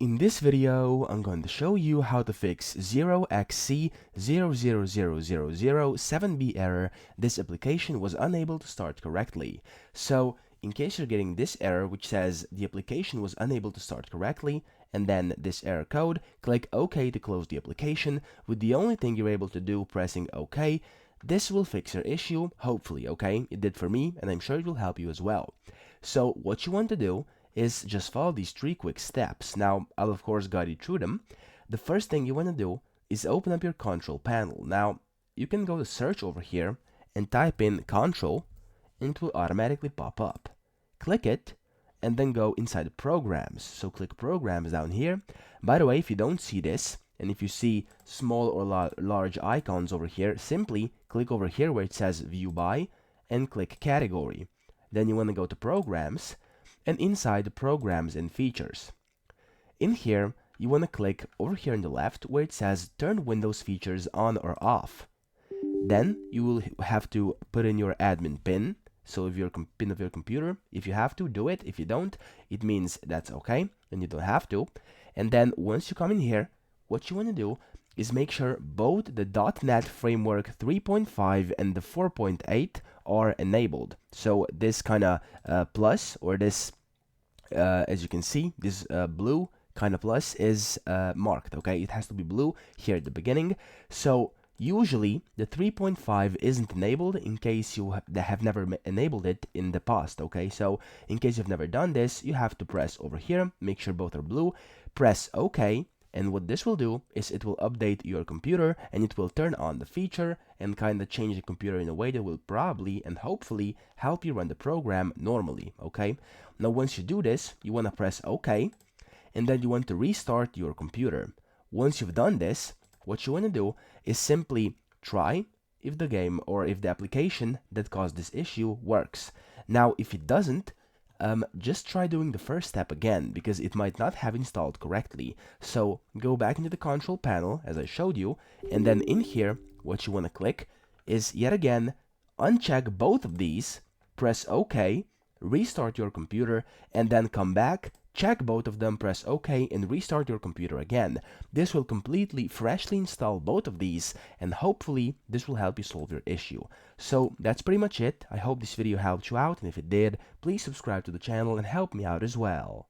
In this video, I'm going to show you how to fix 0xc000007b error. This application was unable to start correctly. So, in case you're getting this error which says the application was unable to start correctly, and then this error code, click OK to close the application, with the only thing you're able to do pressing OK. This will fix your issue, hopefully, okay? It did for me, and I'm sure it will help you as well. So, what you want to do is just follow these 3 quick steps. Now, I'll of course guide you through them. The first thing you want to do is open up your control panel. Now, you can go to search over here and type in control, and it will automatically pop up. Click it, and then go inside programs. So click programs down here. By the way, if you don't see this, and if you see small or large icons over here, simply click over here where it says view by and click category. Then you want to go to programs, and inside the programs and features. In here, you want to click over here on the left where it says turn Windows features on or off. Then you will have to put in your admin PIN, so if your PIN of your computer. If you have to, do it. If you don't, it means that's okay, and you don't have to. And then once you come in here, what you want to do is make sure both the .NET Framework 3.5 and the 4.8 are enabled. So this kind of plus, or this as you can see, this blue kind of plus is marked, okay? It has to be blue here at the beginning. So usually the 3.5 isn't enabled in case you have never enabled it in the past, okay? So in case you've never done this, you have to press over here, make sure both are blue, press OK, and what this will do is it will update your computer and it will turn on the feature and kind of change the computer in a way that will probably and hopefully help you run the program normally, okay? Now once you do this, you want to press OK, and then you want to restart your computer. Once you've done this, what you want to do is simply try if the game or if the application that caused this issue works. Now if it doesn't, just try doing the first step again, because it might not have installed correctly. So go back into the control panel as I showed you, and then in here what you want to click is yet again uncheck both of these, press OK, restart your computer, and then come back, check both of them, press OK, and restart your computer again. This will completely freshly install both of these, and hopefully this will help you solve your issue. So that's pretty much it. I hope this video helped you out, and if it did, please subscribe to the channel and help me out as well.